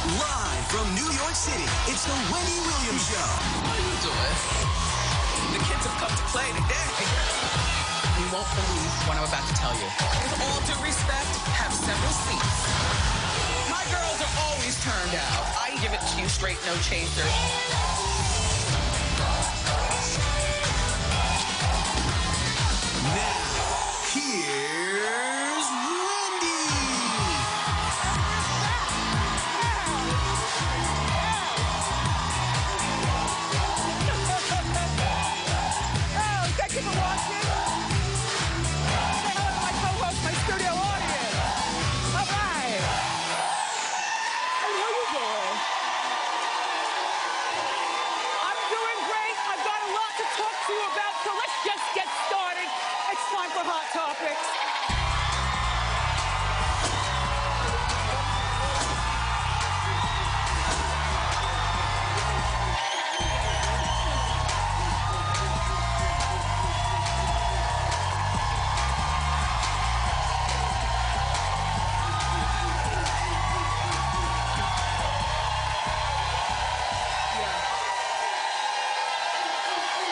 Live from New York City, it's the Wendy Williams Show. How you doing? The kids have come to play today. You won't believe what I'm about to tell you. With all due respect, have several seats. My girls are always turned out. I give it to you straight, no chaser. Now, here's Wendy. Oh, thank you for watching. Say hello to my co-host, my studio audience. All right. Hey, how you doing? I'm doing great. I've got a lot to talk to you about, so let's just get started. It's time for Hot Topics.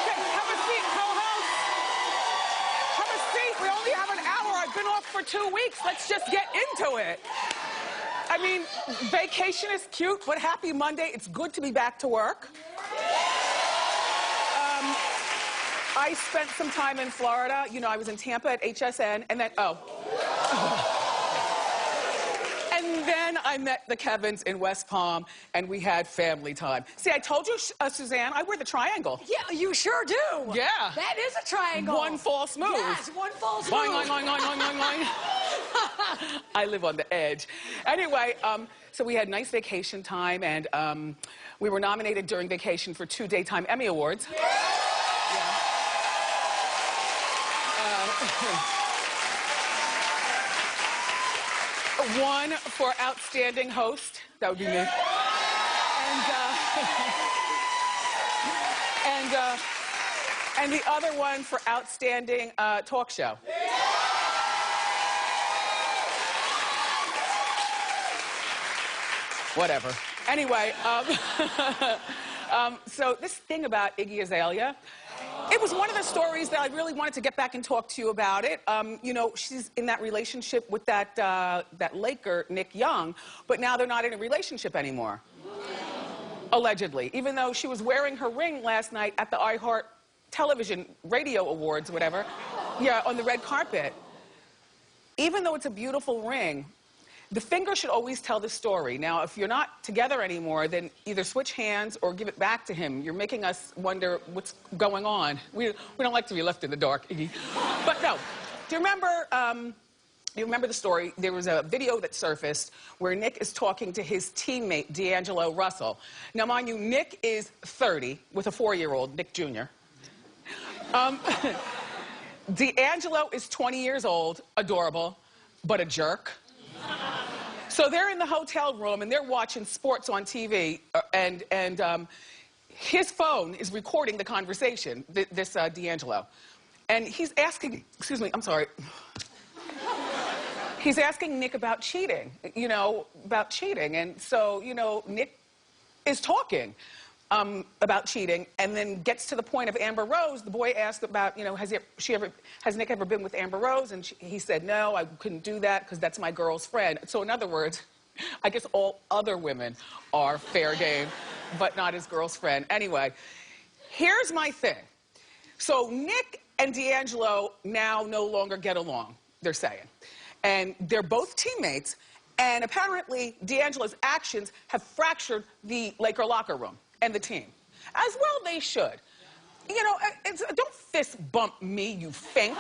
Okay, have a seat, co-host. Have a seat. We only have an hour. I've been off for 2 weeks. Let's just get into it. I mean, vacation is cute, but happy Monday. It's good to be back to work. I spent some time in Florida. You know, I was in Tampa at HSN, and then, And then I met the Kevins in West Palm, and we had family time. See, I told you, Suzanne, I wear the triangle. Yeah, you sure do. Yeah. That is a triangle. One false move. Yes, one false move. Boing, boing, boing, boing, boing, boing. I live on the edge. Anyway, so we had nice vacation time, and we were nominated during vacation for 2 Daytime Emmy Awards. One for Outstanding Host. That would be me. And the other one for Outstanding Talk Show. Whatever. Anyway, so this thing about Iggy Azalea, it was one of the stories that I really wanted to get back and talk to you about it. You know, she's in that relationship with that Laker, Nick Young, but now they're not in a relationship anymore. Allegedly. Even though she was wearing her ring last night at the iHeart Television Radio Awards, whatever. Yeah, on the red carpet. Even though it's a beautiful ring, the finger should always tell the story. Now, if you're not together anymore, then either switch hands or give it back to him. You're making us wonder what's going on. We don't like to be left in the dark, Iggy. But no, do you remember the story? There was a video that surfaced where Nick is talking to his teammate, D'Angelo Russell. Now, mind you, Nick is 30 with a 4-year-old, Nick Jr. D'Angelo is 20 years old, adorable, but a jerk. So they're in the hotel room and they're watching sports on TV, and his phone is recording the conversation, this D'Angelo. And he's asking, excuse me, I'm sorry. He's asking Nick about cheating, you know, about cheating. And so, you know, Nick is talking about cheating, and then gets to the point of Amber Rose. The boy asked about, you know, has Nick ever been with Amber Rose? And he said, no, I couldn't do that because that's my girl's friend. So in other words, I guess all other women are fair game, but not his girl's friend. Anyway, here's my thing. So Nick and D'Angelo now no longer get along, they're saying. And they're both teammates, and apparently D'Angelo's actions have fractured the Laker locker room and the team. As well they should. You know, don't fist bump me, you fink.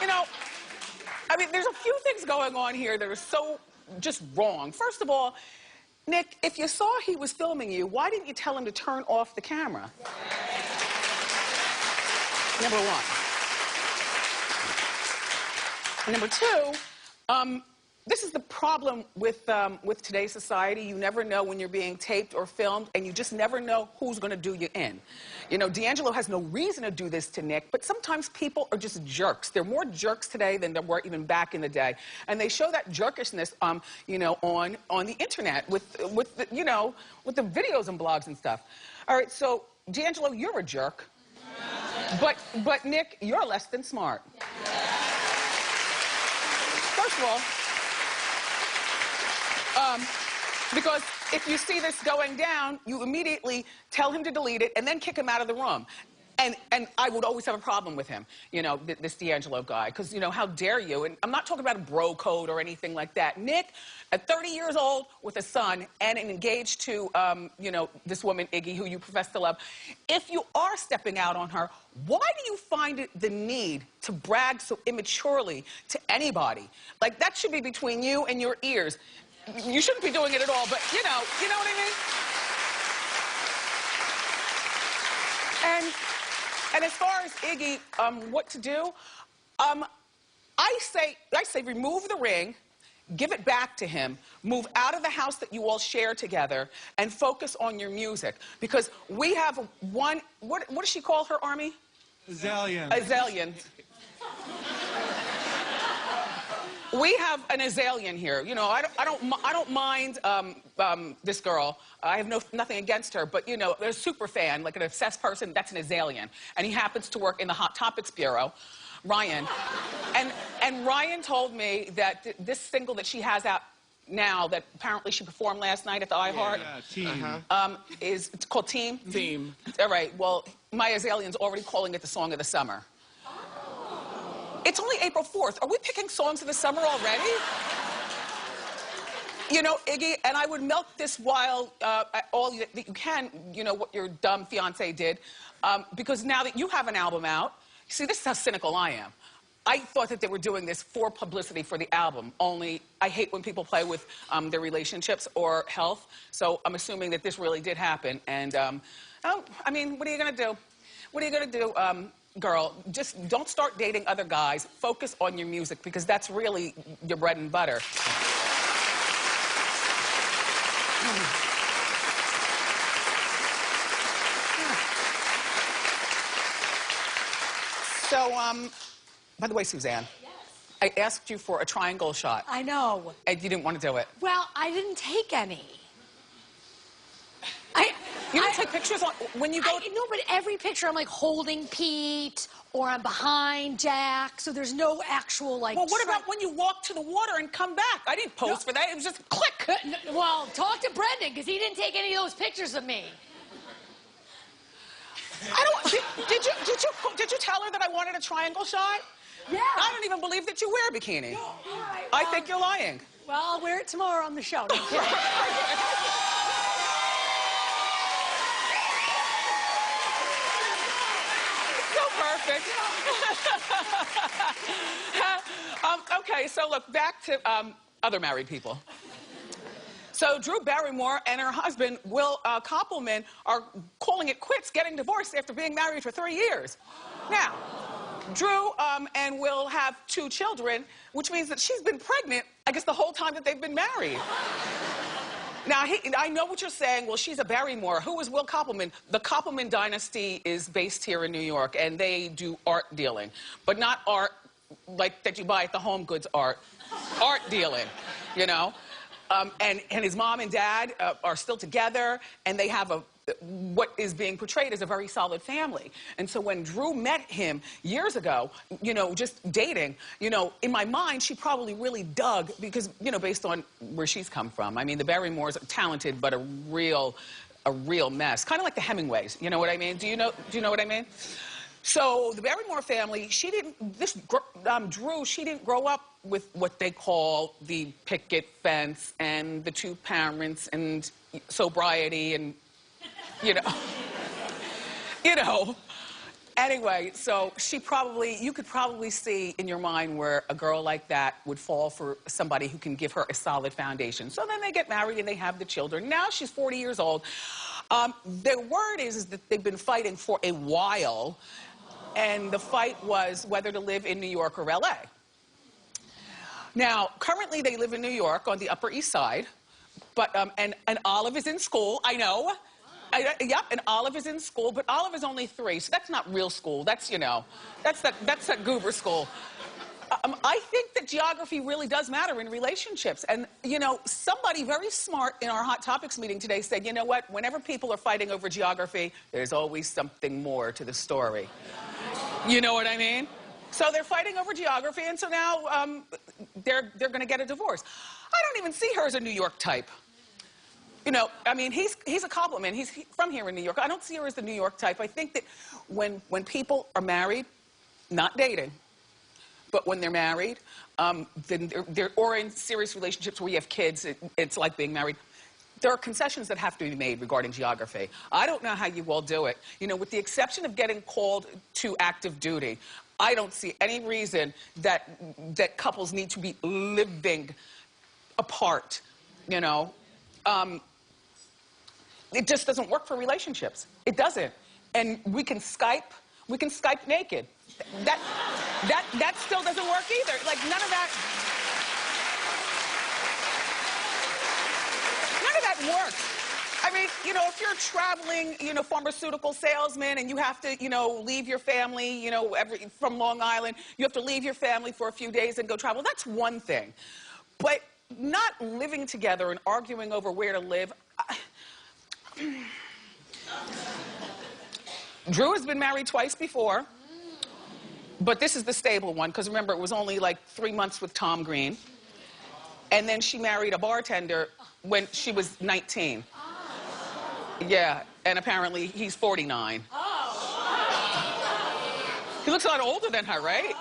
You know, I mean, there's a few things going on here that are so just wrong. First of all, Nick, if you saw he was filming you, why didn't you tell him to turn off the camera? Number one. Number two, this is the problem with today's society. You never know when you're being taped or filmed, and you just never know who's going to do you in. You know, D'Angelo has no reason to do this to Nick, but sometimes people are just jerks. There are more jerks today than there were even back in the day, and they show that jerkishness, you know, on the internet with the, you know, with the videos and blogs and stuff. All right, so D'Angelo, you're a jerk, but Nick, you're less than smart. First of all, because if you see this going down, you immediately tell him to delete it and then kick him out of the room. And I would always have a problem with him, you know, this D'Angelo guy, because, you know, how dare you? And I'm not talking about a bro code or anything like that. Nick, at 30 years old, with a son and engaged to, you know, this woman, Iggy, who you profess to love, if you are stepping out on her, why do you find it the need to brag so immaturely to anybody? Like, that should be between you and your ears. You shouldn't be doing it at all, but, you know what I mean? And as far as Iggy, what to do, I say remove the ring, give it back to him, move out of the house that you all share together, and focus on your music. Because we have one, what does she call her army? Azallian. Azallian. We have an Azallian here. You know, I don't mind this girl. I have nothing against her, but you know, there's a super fan, like an obsessed person. That's an Azallian, and he happens to work in the Hot Topics bureau, Ryan. And Ryan told me that this single that she has out now, that apparently she performed last night at the iHeart, Team. it's called Team. Team. All right. Well, my Azallian's already calling it the song of the summer. It's only April 4th. Are we picking songs of the summer already? You know, Iggy, and I would milk this while all that you can, you know, what your dumb fiance did, because now that you have an album out, see, this is how cynical I am. I thought that they were doing this for publicity for the album, only I hate when people play with their relationships or health, so I'm assuming that this really did happen. And, I mean, what are you going to do? What are you going to do? Girl, just don't start dating other guys. Focus on your music, because that's really your bread and butter. So, by the way, Suzanne, Yes. I asked you for a triangle shot. I know. And you didn't want to do it. Well, I didn't take any. You don't take pictures when you go... No, but every picture I'm like holding Pete or I'm behind Jack, so there's no actual like... Well, what about when you walk to the water and come back? I didn't pose for that. It was just click. Well, talk to Brendan, because he didn't take any of those pictures of me. Did you tell her that I wanted a triangle shot? Yeah. I don't even believe that you wear a bikini. No, all right, I think you're lying. Well, I'll wear it tomorrow on the show. No kidding. Perfect. Okay, so look, back to other married people. So Drew Barrymore and her husband, Will Koppelman, are calling it quits, getting divorced after being married for 3 years. Now, Drew and Will have 2 children, which means that she's been pregnant, I guess, the whole time that they've been married. Now, I know what you're saying. Well, she's a Barrymore. Who is Will Koppelman? The Koppelman dynasty is based here in New York, and they do art dealing. But not art like that you buy at the Home Goods art dealing, you know? And his mom and dad are still together, and they have what is being portrayed as a very solid family. And so when Drew met him years ago, you know, just dating, you know, in my mind, she probably really dug, because, you know, based on where she's come from. I mean, the Barrymores are talented, but a real mess. Kind of like the Hemingways, you know what I mean? Do you know what I mean? So the Barrymore family, Drew, she didn't grow up with what they call the picket fence and the 2 parents and sobriety and, you know. Anyway, so you could probably see in your mind where a girl like that would fall for somebody who can give her a solid foundation. So then they get married and they have the children. Now she's 40 years old. The word is that they've been fighting for a while, and the fight was whether to live in New York or LA. Now, currently they live in New York on the Upper East Side, but, and Olive is in school, I know. Yep, and Olive is in school, but Olive is only 3, so that's not real school. That's, you know, that's that goober school. I think that geography really does matter in relationships. And, you know, somebody very smart in our Hot Topics meeting today said, you know what, whenever people are fighting over geography, there's always something more to the story. You know what I mean? So they're fighting over geography, and so now they're going to get a divorce. I don't even see her as a New York type. You know, I mean, he's a compliment. He's from here in New York. I don't see her as the New York type. I think that when people are married, not dating, but when they're married, then they're or in serious relationships where you have kids, it's like being married. There are concessions that have to be made regarding geography. I don't know how you all do it. You know, with the exception of getting called to active duty, I don't see any reason that couples need to be living apart, you know. It just doesn't work for relationships. It doesn't. And we can Skype naked. That still doesn't work either. Like none of that works. I mean, you know, if you're a traveling, you know, pharmaceutical salesman and you have to, you know, leave your family, you know, from Long Island, you have to leave your family for a few days and go travel, that's one thing. But not living together and arguing over where to live. Drew has been married twice before, but this is the stable one, because remember, it was only like 3 months with Tom Green. And then she married a bartender when she was 19. Yeah, and apparently he's 49. He looks a lot older than her, right?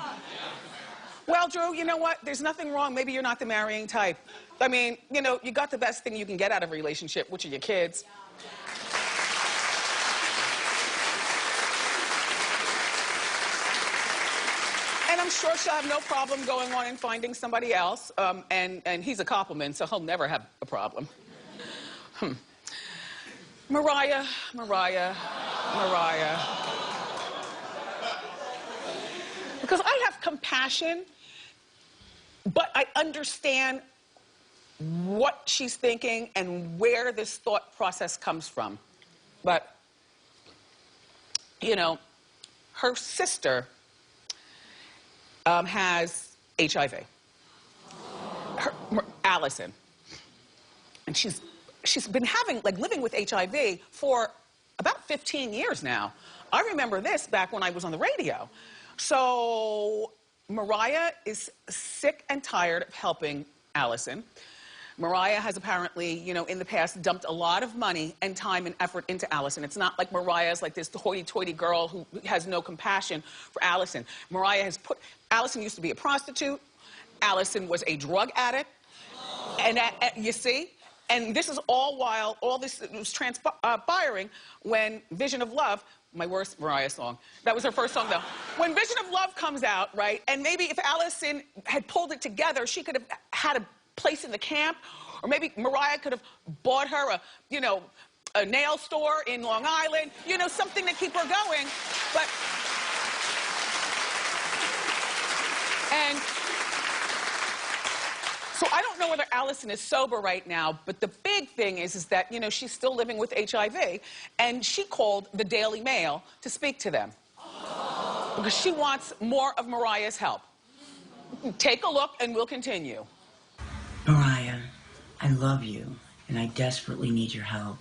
Well, Drew, you know what? There's nothing wrong. Maybe you're not the marrying type. I mean, you know, you got the best thing you can get out of a relationship, which are your kids. And I'm sure she'll have no problem going on and finding somebody else. And he's a compliment, so he'll never have a problem. Mariah. Because I have compassion, but I understand what she's thinking and where this thought process comes from. But, you know, her sister has HIV. Allison. And she's been living with HIV for about 15 years now. I remember this back when I was on the radio. So Mariah is sick and tired of helping Allison. Mariah has apparently, you know, in the past dumped a lot of money and time and effort into Allison. It's not like Mariah's like this hoity-toity girl who has no compassion for Allison. Allison used to be a prostitute. Allison was a drug addict. And you see? And this is all while all this was transpiring when Vision of Love, my worst Mariah song. That was her first song, though. When Vision of Love comes out, right, and maybe if Allison had pulled it together, she could have had a place in the camp, or maybe Mariah could have bought her a nail store in Long Island, you know, something to keep her going. But, and so I don't know whether Allison is sober right now, but the big thing is that, you know, she's still living with HIV, and she called the Daily Mail to speak to them because she wants more of Mariah's help. Take a look, and we'll continue. Mariah, I love you, and I desperately need your help.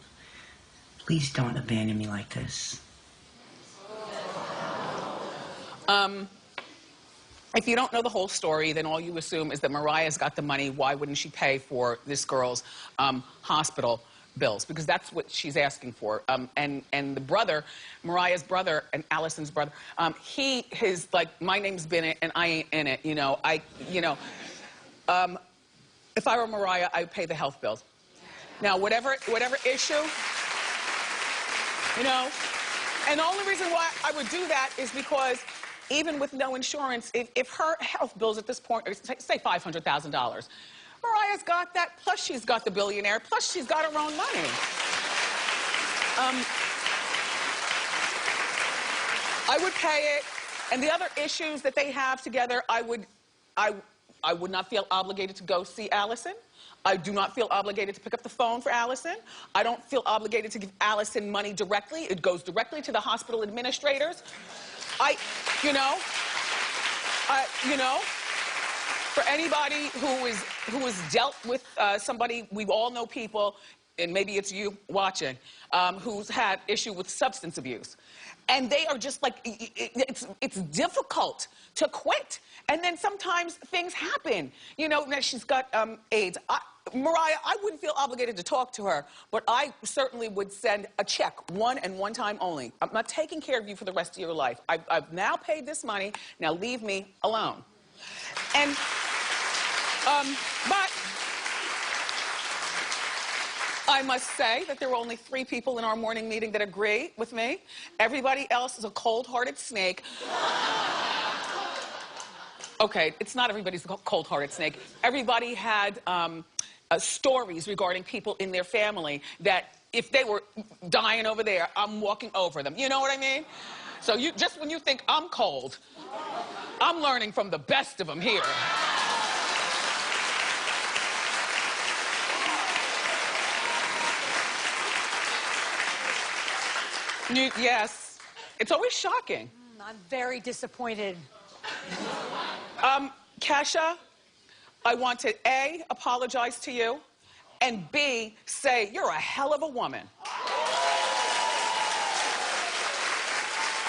Please don't abandon me like this. If you don't know the whole story, then all you assume is that Mariah's got the money. Why wouldn't she pay for this girl's hospital bills? Because that's what she's asking for. And the brother, Mariah's brother and Allison's brother, his like, my name's been it and I ain't in it. You know, if I were Mariah, I would pay the health bills. Now, whatever issue, you know, and the only reason why I would do that is because even with no insurance, if her health bills at this point are, say, $500,000, Mariah's got that, plus she's got the billionaire, plus she's got her own money. I would pay it, and the other issues that they have together, I would not feel obligated to go see Allison. I do not feel obligated to pick up the phone for Allison. I don't feel obligated to give Allison money directly. It goes directly to the hospital administrators. You know, for anybody who is dealt with somebody, we all know people, and maybe it's you watching, who's had issue with substance abuse. And they are just like, it's difficult to quit. And then sometimes things happen. You know, now she's got AIDS. Mariah, I wouldn't feel obligated to talk to her, but I certainly would send a check, one and one time only. I'm not taking care of you for the rest of your life. I've now paid this money, now leave me alone. And, but I must say that there were only 3 people in our morning meeting that agree with me. Everybody else is a cold-hearted snake. Okay, it's not everybody's a cold-hearted snake. Everybody had stories regarding people in their family that if they were dying over there, I'm walking over them. You know what I mean? So just when you think I'm cold, I'm learning from the best of them here. Yes. It's always shocking. I'm very disappointed. Kesha, I want to A, apologize to you, and B, say you're a hell of a woman.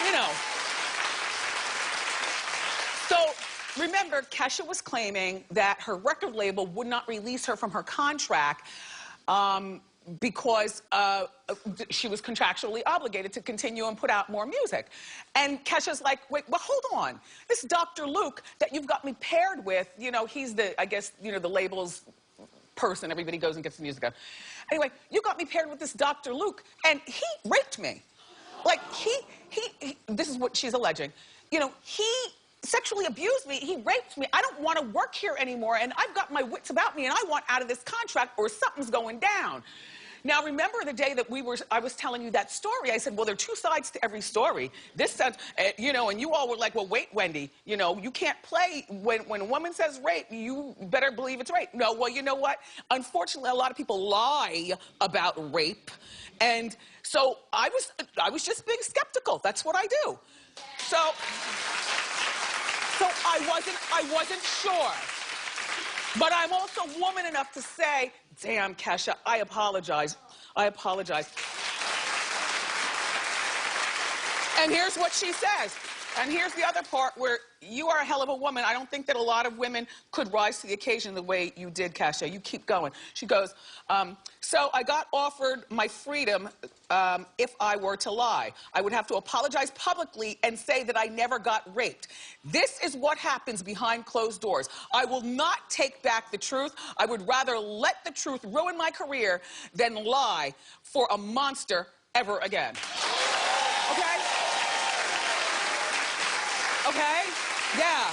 You know. So, remember, Kesha was claiming that her record label would not release her from her contract because she was contractually obligated to continue and put out more music. And Kesha's like, wait, well, hold on. This Dr. Luke that you've got me paired with, you know, he's the, I guess, you know, the label's person. Everybody goes and gets the music out. Anyway, you got me paired with this Dr. Luke, and he raped me. Like, he this is what she's alleging. You know, he sexually abused me, he raped me. I don't want to work here anymore, and I've got my wits about me, and I want out of this contract or something's going down. Now, remember the day that I was telling you that story, I said, well, there are 2 sides to every story. This sounds, you know, and you all were like, well, wait, Wendy, you know, you can't play, when a woman says rape, you better believe it's rape. No, well, you know what? Unfortunately, a lot of people lie about rape. And so I was just being skeptical. That's what I do. So I wasn't sure. But I'm also woman enough to say, damn, Kesha, I apologize. I apologize. And here's what she says. And here's the other part where you are a hell of a woman. I don't think that a lot of women could rise to the occasion the way you did, Kesha. You keep going. She goes, so I got offered my freedom if I were to lie. I would have to apologize publicly and say that I never got raped. This is what happens behind closed doors. I will not take back the truth. I would rather let the truth ruin my career than lie for a monster ever again. Okay? Okay? Yeah.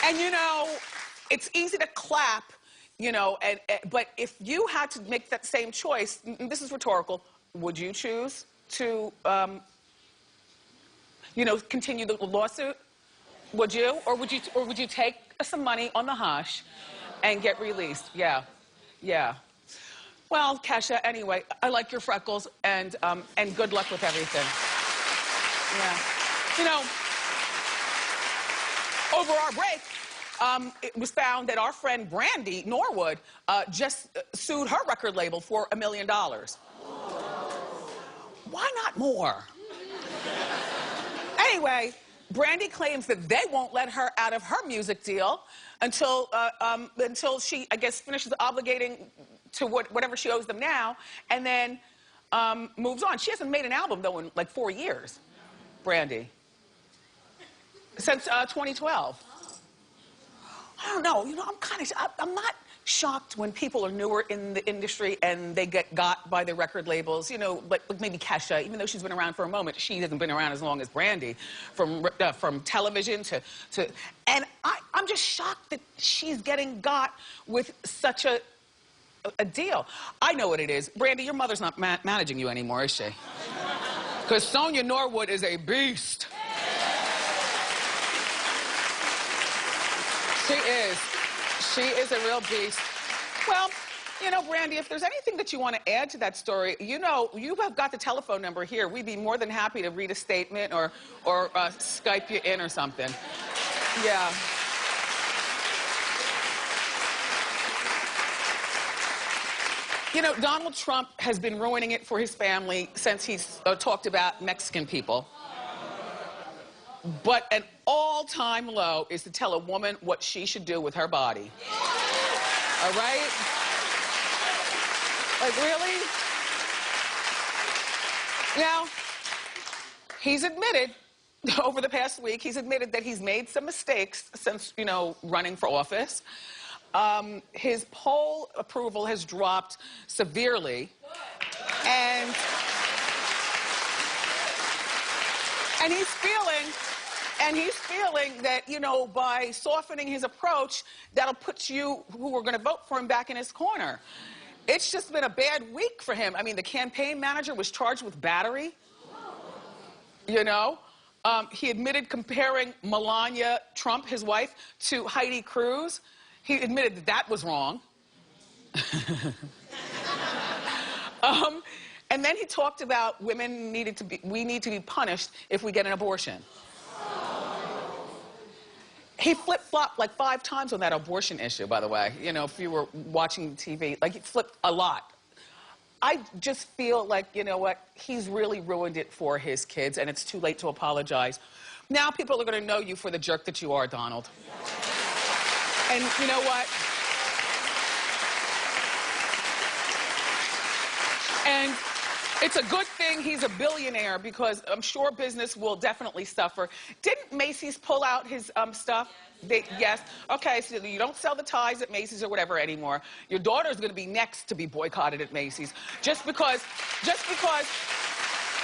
And you know, it's easy to clap, you know, but if you had to make that same choice, this is rhetorical, would you choose to, you know, continue the lawsuit? Would you? Or would you take some money on the hush and get released? Yeah. Yeah. Well, Kesha, anyway, I like your freckles, and good luck with everything. Yeah. You know, over our break, it was found that our friend Brandy Norwood just sued her record label for $1 million. Why not more? Anyway, Brandy claims that they won't let her out of her music deal until she, I guess, finishes obligating to whatever she owes them now, and then moves on. She hasn't made an album, though, in like 4 years, Brandy. Since 2012. I don't know, you know, I'm not shocked when people are newer in the industry and they get got by their record labels, you know, like maybe Kesha, even though she's been around for a moment, she hasn't been around as long as Brandy, from television to and I'm just shocked that she's getting got with such a deal. I know what it is. Brandy, your mother's not managing you anymore, is she? Because Sonia Norwood is a beast. She is. She is a real beast. Well, you know, Brandy, if there's anything that you want to add to that story, you know, you have got the telephone number here. We'd be more than happy to read a statement or Skype you in or something. Yeah. You know, Donald Trump has been ruining it for his family since he's talked about Mexican people. But an all-time low is to tell a woman what she should do with her body. All right? Like, really? Now, he's admitted, over the past week, he's admitted that he's made some mistakes since, you know, running for office. His poll approval has dropped severely. And he's feeling that, you know, by softening his approach, that'll put you who are going to vote for him back in his corner. It's just been a bad week for him. I mean, the campaign manager was charged with battery. You know? He admitted comparing Melania Trump, his wife, to Heidi Cruz. He admitted that that was wrong. And then he talked about we need to be punished if we get an abortion. He flip-flopped like 5 times on that abortion issue, by the way. You know, if you were watching TV, like he flipped a lot. I just feel like, you know what, he's really ruined it for his kids, and it's too late to apologize. Now people are going to know you for the jerk that you are, Donald. And you know what? And it's a good thing he's a billionaire because I'm sure business will definitely suffer. Didn't Macy's pull out his stuff? Yes. Okay, so you don't sell the ties at Macy's or whatever anymore. Your daughter's going to be next to be boycotted at Macy's. Just because,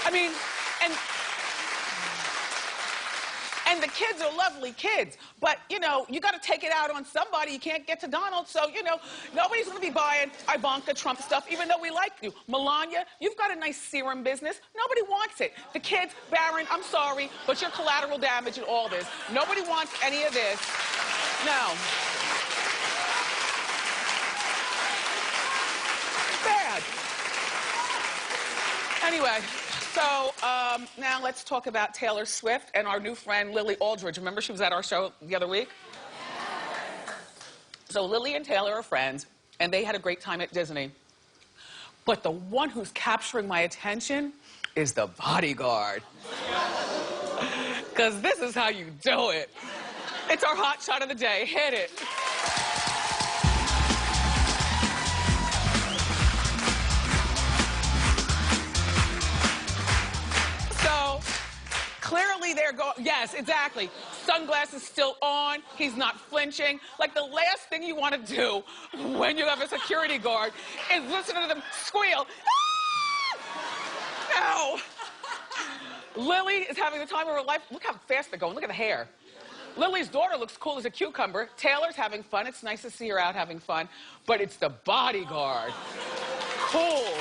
I mean, and the kids are lovely kids, but, you know, you got to take it out on somebody. You can't get to Donald, so, you know, nobody's going to be buying Ivanka Trump stuff, even though we like you. Melania, you've got a nice serum business. Nobody wants it. The kids, Barron, I'm sorry, but you're collateral damage in all this. Nobody wants any of this. No. Bad. Anyway. So now let's talk about Taylor Swift and our new friend Lily Aldridge. Remember she was at our show the other week? So Lily and Taylor are friends, and they had a great time at Disney. But the one who's capturing my attention is the bodyguard. Because this is how you do it. It's our hot shot of the day. Hit it. Clearly they're going, yes, exactly. Sunglasses still on, he's not flinching. Like the last thing you want to do when you have a security guard is listen to them squeal. Ah! No. Lily is having the time of her life. Look how fast they're going, look at the hair. Lily's daughter looks cool as a cucumber. Taylor's having fun, it's nice to see her out having fun. But it's the bodyguard. Cool.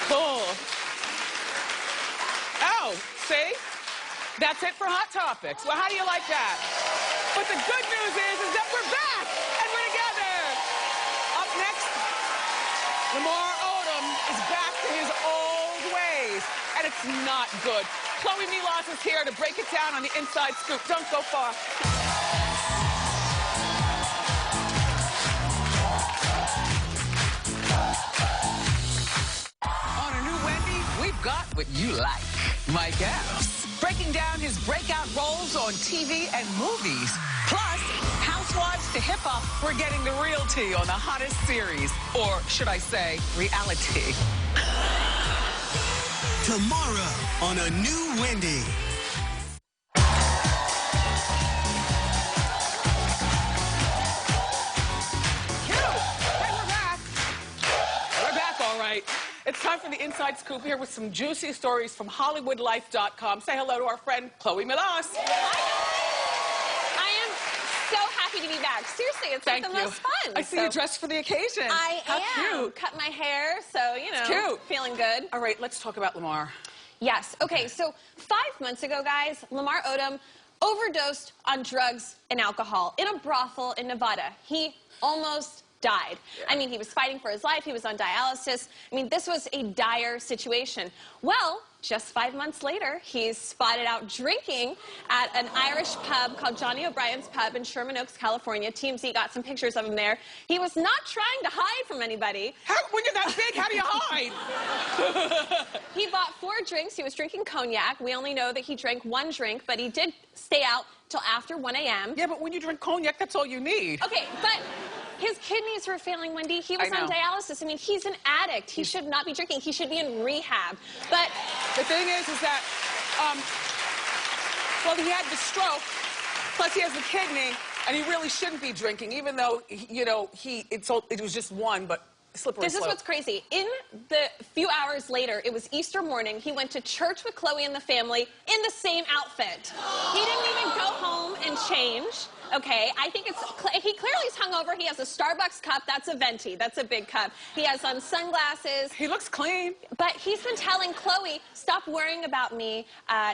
Cool. Oh, see? That's it for Hot Topics. Well, how do you like that? But the good news is that we're back and we're together. Up next, Lamar Odom is back to his old ways, and it's not good. Chloe Milas is here to break it down on the Inside Scoop. Don't go far. On a new Wendy, we've got what you like. Mike Epps, breaking down his breakout roles on TV and movies. Plus, housewives to hip-hop, we're getting the real tea on the hottest series. Or should I say, reality. Tomorrow on a new Wendy. Hey, we're back. We're back, all right. It's time for the Inside Scoop here with some juicy stories from HollywoodLife.com. Say hello to our friend, Chloe Milas. I am so happy to be back. Seriously, it's like the most fun. I see you dressed for the occasion. I am. Cute. Cut my hair, so, you know, cute. Feeling good. All right, let's talk about Lamar. Yes. Okay, so 5 months ago, guys, Lamar Odom overdosed on drugs and alcohol in a brothel in Nevada. He almost died. I mean, he was fighting for his life. He was on dialysis. I mean, this was a dire situation. Well, just 5 months later, he's spotted out drinking at an Irish pub called Johnny O'Brien's Pub in Sherman Oaks, California. TMZ got some pictures of him there. He was not trying to hide from anybody. When you're that big, how do you hide? He bought 4 drinks. He was drinking cognac. We only know that he drank 1 drink, but he did stay out till after 1 a.m. Yeah, but when you drink cognac, that's all you need. Okay, but his kidneys were failing, Wendy. He was on dialysis. I mean, he's an addict. He should not be drinking. He should be in rehab. But the thing is that, well, he had the stroke, plus he has the kidney, and he really shouldn't be drinking, even though, you know, it was just 1, but slippery this slope. is what's crazy. In the few hours later, it was Easter morning, he went to church with Chloe and the family in the same outfit. He didn't even go home and change. Okay, I think he clearly is hungover. He has a Starbucks cup. That's a venti. That's a big cup. He has on sunglasses. He looks clean. But he's been telling Chloe, stop worrying about me.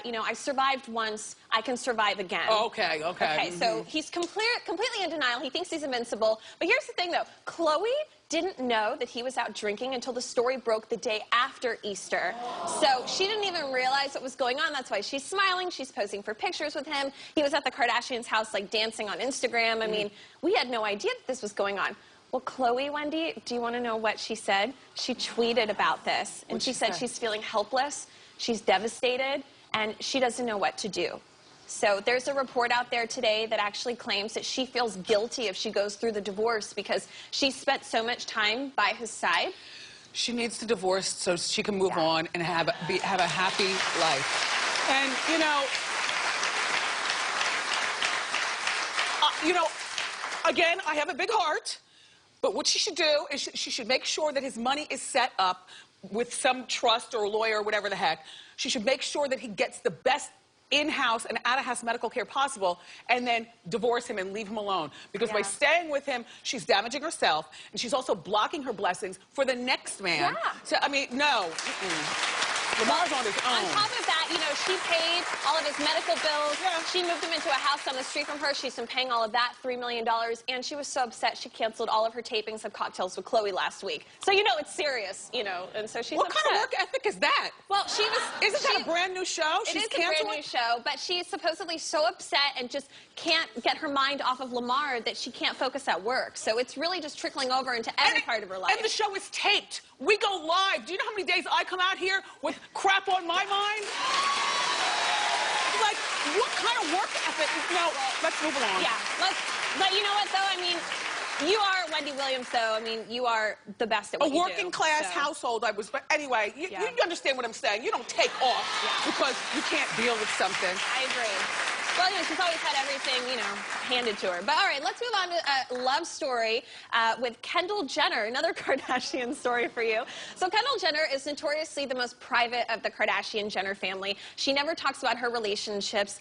You know, I survived once. I can survive again. Oh, okay. Okay, so he's completely in denial. He thinks he's invincible. But here's the thing, though. Chloe didn't know that he was out drinking until the story broke the day after Easter. So she didn't even realize what was going on. That's why she's smiling. She's posing for pictures with him. He was at the Kardashians' house, like, dancing on Instagram. I mean, we had no idea that this was going on. Well, Chloe, Wendy, do you want to know what she said? She tweeted about this, and she said she's feeling helpless, she's devastated, and she doesn't know what to do. So there's a report out there today that actually claims that she feels guilty if she goes through the divorce because she spent so much time by his side. She needs to divorce so she can move on and have a happy life. And, you know, again, I have a big heart, but what she should do is she should make sure that his money is set up with some trust or lawyer or whatever the heck. She should make sure that he gets the best in-house and out-of-house medical care possible, and then divorce him and leave him alone. Because by staying with him, she's damaging herself, and she's also blocking her blessings for the next man. So, I mean, no. Lamar's on his own. On top of that, you know, she paid all of his medical bills. She moved him into a house down the street from her. She's been paying all of that, $3 million. And she was so upset, she canceled all of her tapings of Cocktails with Chloe last week. So, you know, it's serious, you know, and so she's upset. What kind of work ethic is that? Well, she was... Isn't that a brand new show? It is a brand new show, but she's supposedly so upset and just can't get her mind off of Lamar that she can't focus at work. So it's really just trickling over into every part of her life. And the show is taped. We go live. Do you know how many days I come out here with crap on my mind? Like, what kind of work ethic? No, let's move along. Yeah, but you know what, though? I mean, you are Wendy Williams, though. I mean, you are the best at what you do. A working class household, but anyway, you understand what I'm saying. You don't take off because you can't deal with something. I agree. Well, you know, she's always had everything, you know, handed to her. But all right, let's move on to a love story with Kendall Jenner, another Kardashian story for you. So Kendall Jenner is notoriously the most private of the Kardashian-Jenner family. She never talks about her relationships.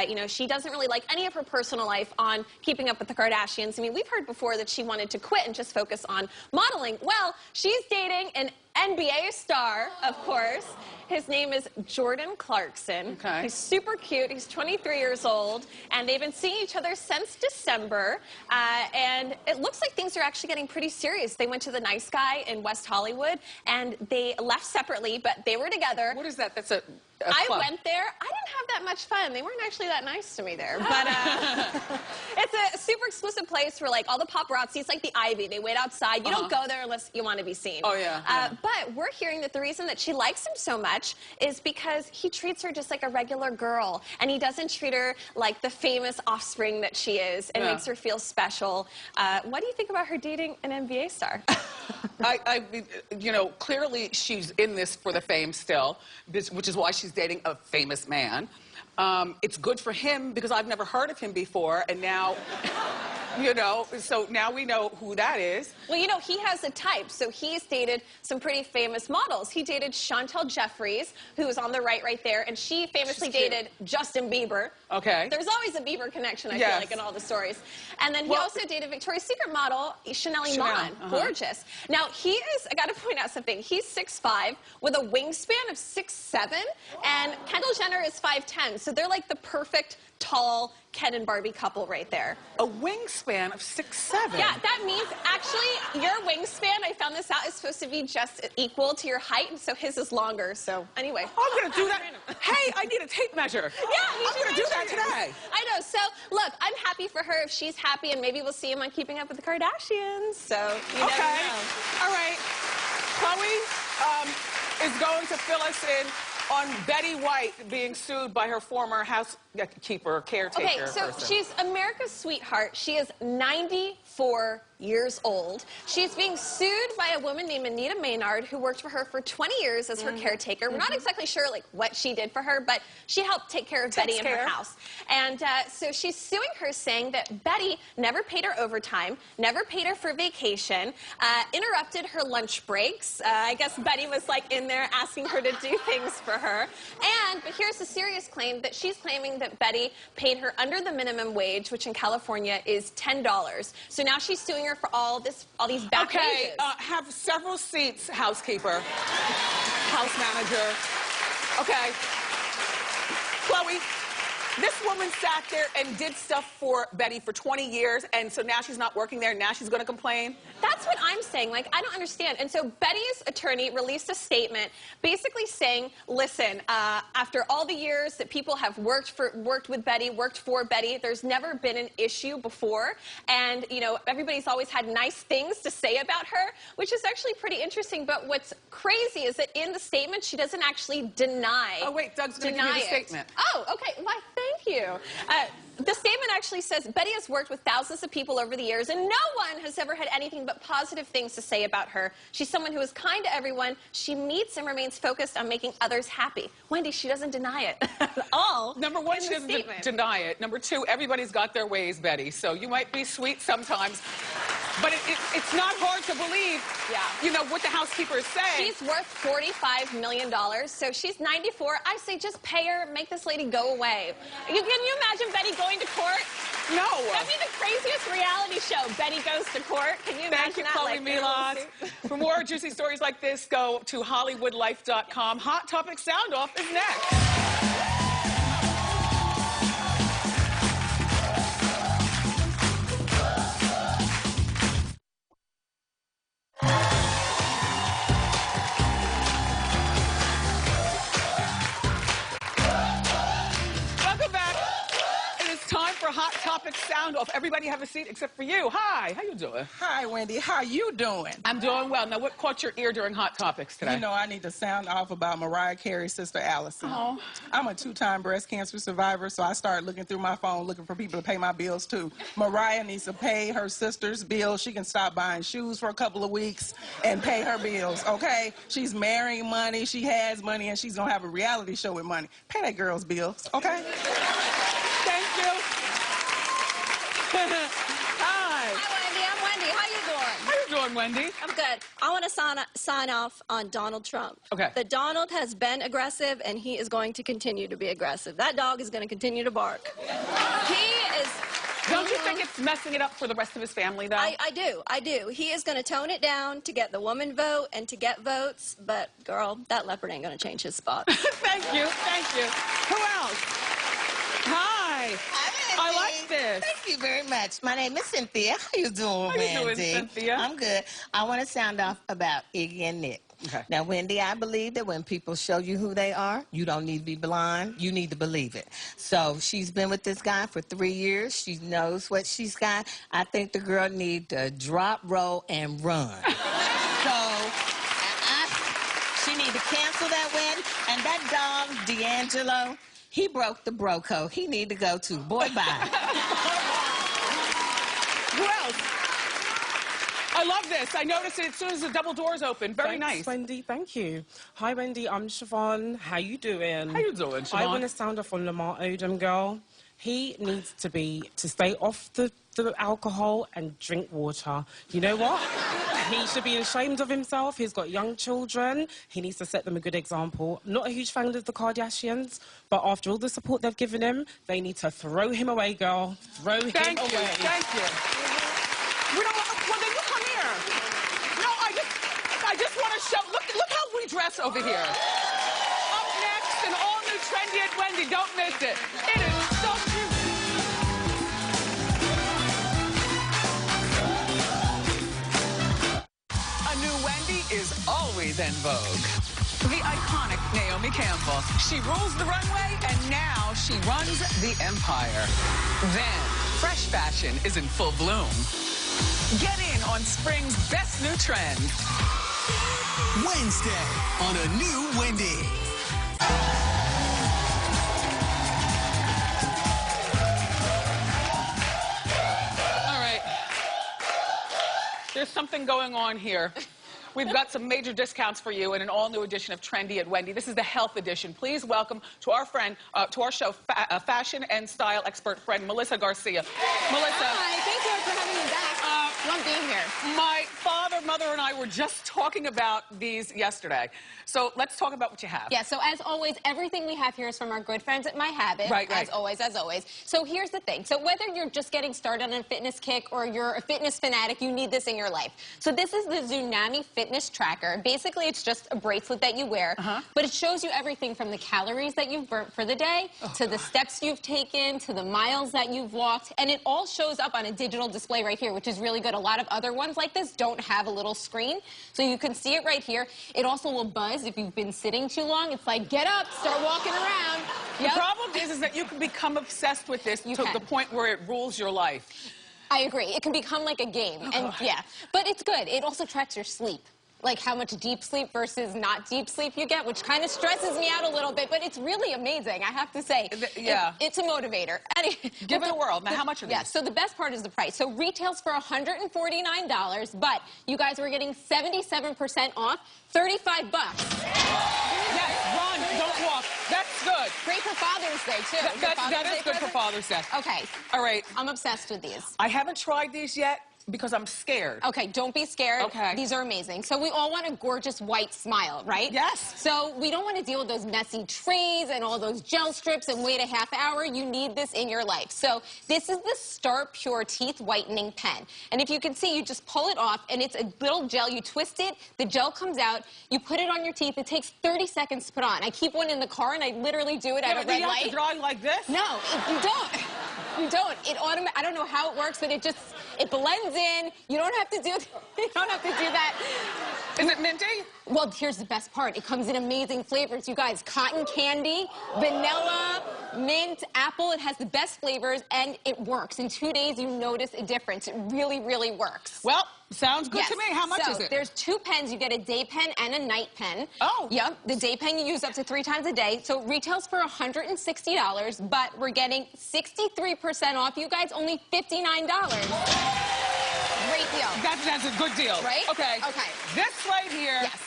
You know, she doesn't really like any of her personal life on Keeping Up with the Kardashians. I mean, we've heard before that she wanted to quit and just focus on modeling. Well, she's dating an NBA star, of course. His name is Jordan Clarkson. Okay. He's super cute. He's 23 years old, and they've been seeing each other since December. And it looks like things are actually getting pretty serious. They went to the Nice Guy in West Hollywood, and they left separately, but they were together. What is that? That's a I club. went there. I didn't have that much fun. They weren't actually that nice to me there. But it's a super exclusive place for, like, all the paparazzi. It's like the Ivy. They wait outside. You don't go there unless you want to be seen. Oh, yeah. But we're hearing that the reason that she likes him so much is because he treats her just like a regular girl. And he doesn't treat her like the famous offspring that she is and makes her feel special. What do you think about her dating an NBA star? You know, clearly she's in this for the fame still, which is why she's dating a famous man. It's good for him because I've never heard of him before, and now, you know, so now we know who that is. Well, you know, he has a type, so he's dated some pretty famous models. He dated Chantel Jeffries, who is on the right there, and she famously dated Justin Bieber. Okay. There's always a Bieber connection, I feel like, in all the stories. And then he also dated Victoria's Secret model Chanel Iman. Gorgeous. Now, he is, I got to point out something, he's 6'5", with a wingspan of 6'7", and Kendall Jenner is 5'10", so they're like the perfect tall Ken and Barbie couple right there. A wingspan of 6'7". Yeah, that means actually your wingspan, I found this out, is supposed to be just equal to your height, and so his is longer. So anyway. I'm gonna do that. Hey, I need a tape measure. Yeah, I'm gonna do that today. I know. So look, I'm happy for her if she's happy, and maybe we'll see him on Keeping Up with the Kardashians. So you never know. All right. Chloe is going to fill us in on Betty White being sued by her former housekeeper, caretaker. Okay, so person. she's America's sweetheart. She is 94 years old. She's being sued by a woman named Anita Maynard, who worked for her for 20 years as her caretaker. We're not exactly sure like what she did for her, but she helped take care of Betty in her house. And so she's suing her, saying that Betty never paid her overtime, never paid her for vacation, interrupted her lunch breaks. I guess Betty was like in there asking her to do things for her. But here's the serious claim, that she's claiming that Betty paid her under the minimum wage, which in California is $10. So now she's suing her for all these back wages. Have several seats, housekeeper, house manager. Okay. Chloe, this woman sat there and did stuff for Betty for 20 years, and so now she's not working there, now she's going to complain? That's what I'm saying. Like, I don't understand. And so Betty's attorney released a statement basically saying, listen, after all the years that people have worked with Betty, worked for Betty, there's never been an issue before. And, you know, everybody's always had nice things to say about her, which is actually pretty interesting. But what's crazy is that in the statement, she doesn't actually deny. Oh, wait, Doug's going to give you the statement. Oh, okay. Why, thank you. The statement actually says, Betty has worked with thousands of people over the years, and no one has ever had anything but positive things to say about her. She's someone who is kind to everyone. She meets and remains focused on making others happy. Wendy, she doesn't deny it at all. Number one, she doesn't deny it. Number two, everybody's got their ways, Betty. So you might be sweet sometimes, but it's not hard to believe, you know, what the housekeeper is saying. She's worth $45 million, so she's 94. I say just pay her, make this lady go away. Can you imagine Betty going to court? No. That'd be the craziest reality show. Betty goes to court. Can you imagine Thank you, that? Chloe Milas. For more juicy stories like this, go to HollywoodLife.com. Hot Topic Sound Off is next. For Hot Topic Sound Off. Everybody have a seat except for you. Hi, how you doing? Hi, Wendy. How you doing? I'm doing well. Now, what caught your ear during Hot Topics today? You know, I need to sound off about Mariah Carey's sister, Allison. Oh. I'm a 2-time breast cancer survivor, so I started looking through my phone, looking for people to pay my bills, too. Mariah needs to pay her sister's bills. She can stop buying shoes for a couple of weeks and pay her bills, okay? She's marrying money, she has money, and she's going to have a reality show with money. Pay that girl's bills, okay? Thank you. Hi. Hi, Wendy. I'm Wendy. How you doing? How you doing, Wendy? I'm good. I want to sign off on Donald Trump. Okay. The Donald has been aggressive, and he is going to continue to be aggressive. That dog is going to continue to bark. He is... Don't you think it's messing it up for the rest of his family, though? I do. He is going to tone it down to get the woman vote and to get votes, but, girl, that leopard ain't going to change his spot. Thank you. Who else? Hi. I like this. Thank you very much. My name is Cynthia. How you doing, How you Wendy? doing, Cynthia? I'm good. I want to sound off about Iggy and Nick. Okay. Now, Wendy, I believe that when people show you who they are, you don't need to be blind. You need to believe it. So she's been with this guy for 3 years. She knows what she's got. I think the girl needs to drop, roll, and run. She need to cancel that win. And that dog, D'Angelo, he broke the bro code. He need to go too. Boy, bye. Who else? I love this. I noticed it as soon as the double doors opened. Very nice. Wendy. Thank you. Hi, Wendy. I'm Siobhan. How you doing? How you doing, Siobhan? I want to sound off on Lamar Odom, girl. He needs to stay off the alcohol and drink water. You know what? He should be ashamed of himself. He's got young children. He needs to set them a good example. I'm not a huge fan of the Kardashians, but after all the support they've given him, they need to throw him away, girl. Throw him away. Thank you. Well, then you come here. No, I just want to show. Look how we dress over here. Up next, an all-new Trendy at Wendy. Don't miss it. It is so cute. than Vogue. The iconic Naomi Campbell. She rules the runway, and now she runs the empire. Then, fresh fashion is in full bloom. Get in on spring's best new trend. Wednesday on A New Wendy. All right. There's something going on here. We've got some major discounts for you in an all-new edition of Trendy at Wendy. This is the health edition. Please welcome to our friend, to our show, fashion and style expert friend, Melissa Garcia. Melissa. Hi, thank you for having me back. Love being here. My father, mother, and I were just talking about these yesterday. So let's talk about what you have. Yeah, so as always, everything we have here is from our good friends at My Habit. Right. As always, as always. So here's the thing. So whether you're just getting started on a fitness kick or you're a fitness fanatic, you need this in your life. So this is the Tsunami Fitness Tracker. Basically, it's just a bracelet that you wear, but it shows you everything from the calories that you've burnt for the day, to the steps you've taken, to the miles that you've walked, and it all shows up on a digital display right here, which is really good. A lot of other ones like this don't have a little screen, so you can see it right here. It also will buzz if you've been sitting too long. It's like, get up, start walking around. The problem is that you can become obsessed with this to the point where it rules your life. I agree. It can become like a game, and yeah, but it's good. It also tracks your sleep. Like how much deep sleep versus not deep sleep you get, which kind of stresses me out a little bit, but it's really amazing, I have to say. Yeah. It's a motivator. Anyway, Give it a whirl. Now, how much are these? Yeah, so the best part is the price. So retails for $149, but you guys were getting 77% off, $35. Yes, run, don't walk. That's good. Great for Father's Day, too. That is good for Father's Day. Okay. All right. I'm obsessed with these. I haven't tried these yet because I'm scared. Okay, don't be scared. Okay. These are amazing. So we all want a gorgeous white smile, right? Yes. So we don't want to deal with those messy trays and all those gel strips and wait a half hour. You need this in your life. So this is the Start Pure Teeth Whitening Pen. And if you can see, you just pull it off, and it's a little gel. You twist it, the gel comes out, you put it on your teeth. It takes 30 seconds to put on. I keep one in the car, and I literally do it at a red light. You have to draw like this? No, you don't. You don't. I don't know how it works, but it blends in. You don't have to do that. Is it minty? Well, here's the best part. It comes in amazing flavors, you guys. Cotton candy, vanilla, mint, apple. It has the best flavors, and it works. In 2 days, you notice a difference. It really, really works. Well, sounds good to me. How much is it? There's 2 pens. You get a day pen and a night pen. Oh. Yep. The day pen you use up to 3 times a day. So it retails for $160, but we're getting 63% off. You guys, only $59. Great deal. That's a good deal. Right? Okay. Okay. This right here. Yes.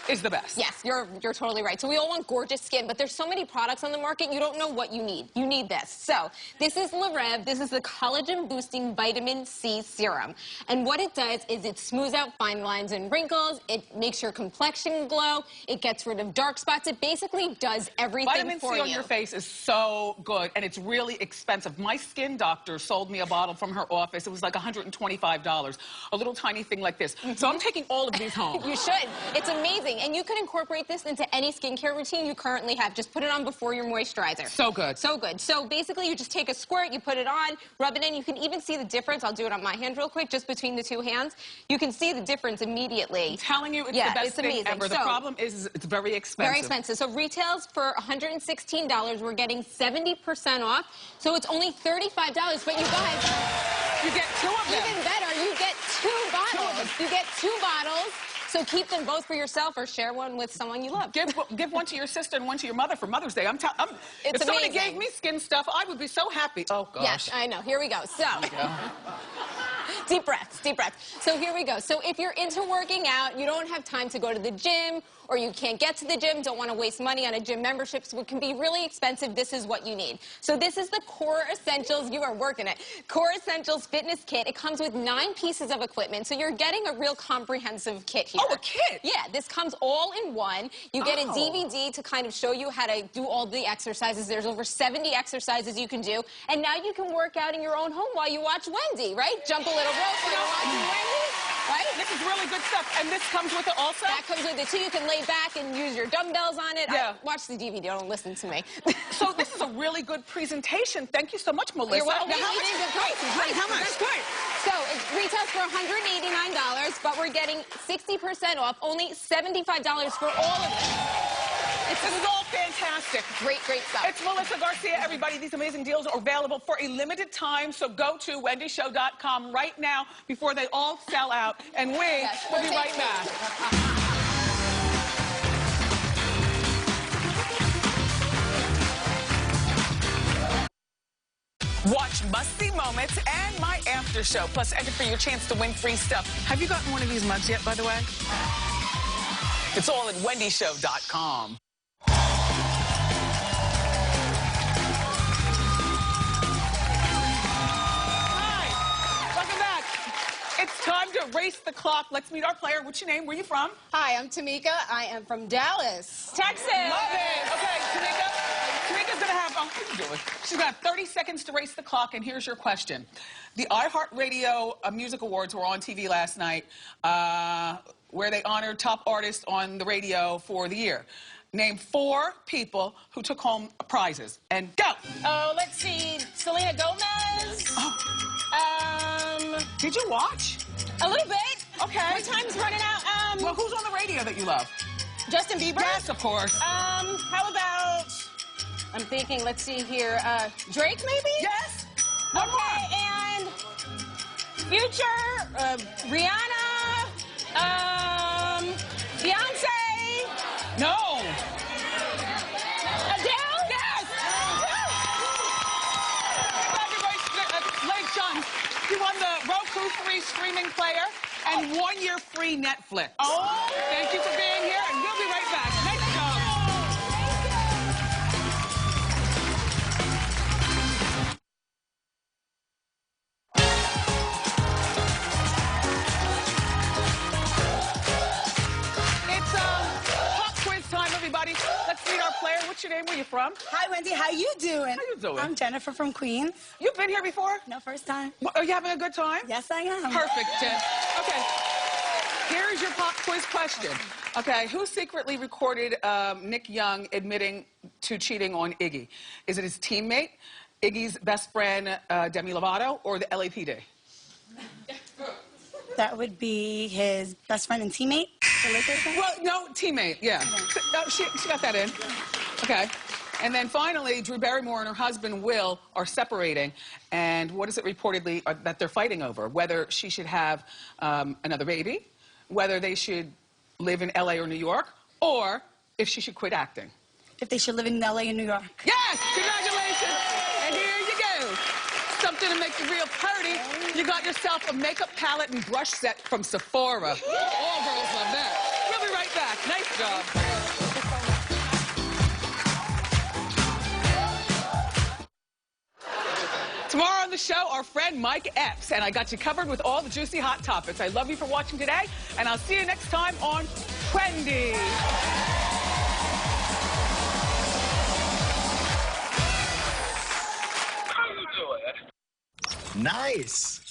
Is the best. Yes, you're totally right. So we all want gorgeous skin, but there's so many products on the market, you don't know what you need. You need this. So this is La Rev. This is the Collagen Boosting Vitamin C Serum. And what it does is it smooths out fine lines and wrinkles. It makes your complexion glow. It gets rid of dark spots. It basically does everything Vitamin for C you. on your face is so good, and it's really expensive. My skin doctor sold me a bottle from her office. It was like $125. A little tiny thing like this. So I'm taking all of these home. You should. It's amazing. And you can incorporate this into any skincare routine you currently have. Just put it on before your moisturizer. So good. So good. So basically, you just take a squirt, you put it on, rub it in. You can even see the difference. I'll do it on my hand real quick, just between the 2 hands. You can see the difference immediately. I'm telling you, it's the best thing amazing. ever. The problem is it's very expensive. Very expensive. So retails for $116. We're getting 70% off. So it's only $35. But you guys... You get 2 of them. Even better, you get 2 bottles. You get 2 bottles. So keep them both for yourself or share one with someone you love. Give one to your sister and one to your mother for Mother's Day. It's if somebody amazing. gave me skin stuff, I would be so happy. Oh, gosh. Yes, I know. Here we go. So... Deep breaths, deep breaths. So here we go. So if you're into working out, you don't have time to go to the gym, or you can't get to the gym, don't want to waste money on a gym membership, so it can be really expensive, this is what you need. So this is the Core Essentials, you are working it, Core Essentials Fitness Kit. It comes with 9 pieces of equipment, so you're getting a real comprehensive kit here. Oh, a kit? Yeah, this comes all in one. You get a DVD to kind of show you how to do all the exercises. There's over 70 exercises you can do, and now you can work out in your own home while you watch Wendy, right? Jump a little rope while you're watching Wendy, right? This is really good stuff. And this comes with it also? That comes with it too. You can lay back and use your dumbbells on it. Yeah. Watch the DVD. Don't listen to me. So this is a really good presentation. Thank you so much, Melissa. You're welcome. Now, how much? Good prices. How much? That's good. So it retails for $189, but we're getting 60% off, only $75 for all of it. This is all fantastic. Great, great stuff. It's Melissa Garcia, everybody. These amazing deals are available for a limited time, so go to wendyshow.com right now before they all sell out, and we will be right back. Watch must-see moments and my after show. Plus, enter for your chance to win free stuff. Have you gotten one of these mugs yet, by the way? It's all at wendyshow.com. Hi, welcome back. It's time to race the clock. Let's meet our player. What's your name? Where are you from? Hi, I'm Tamika. I am from Dallas, Texas. Love it. Okay, Tamika's gonna have, how you doing? She's got 30 seconds to race the clock, and here's your question. The iHeartRadio Music Awards were on TV last night, where they honored top artists on the radio for the year. Name 4 people who took home prizes, and go. Oh, let's see. Selena Gomez. Did you watch? A little bit. Okay. My time's running out. Well, who's on the radio that you love? Justin Bieber. Yes, of course. How about, I'm thinking, let's see here, Drake maybe? Yes. Okay, and Future, Rihanna, Beyonce. No. Adele? Yes. Ladies, John, you won the Roku 3 streaming player and 1 year free Netflix. Oh. Thank you for being here, and we'll be right back. Nice job. It's pop quiz time, everybody. Let's meet our player. What's your name? Where you from? Hi, Wendy. How you doing? How you doing? I'm Jennifer from Queens. You've been here before? No, first time. Are you having a good time? Yes, I am. Perfect, Jen. Okay. Here's your pop quiz question. Okay, who secretly recorded Nick Young admitting to cheating on Iggy? Is it his teammate, Iggy's best friend, Demi Lovato, or the LAPD? That would be his best friend and teammate. Well, no, teammate, yeah. She got that in. Okay. And then finally, Drew Barrymore and her husband, Will, are separating. And what is it reportedly that they're fighting over? Whether she should have another baby, whether they should live in L.A. or New York, or if she should quit acting. If they should live in L.A. and New York. Yes! Congratulations! And here you go. Something to make you real pretty. You got yourself a makeup palette and brush set from Sephora. All girls love that. We'll be right back. Nice job. Tomorrow on the show, our friend Mike Epps, and I got you covered with all the juicy hot topics. I love you for watching today, and I'll see you next time on Wendy. Nice.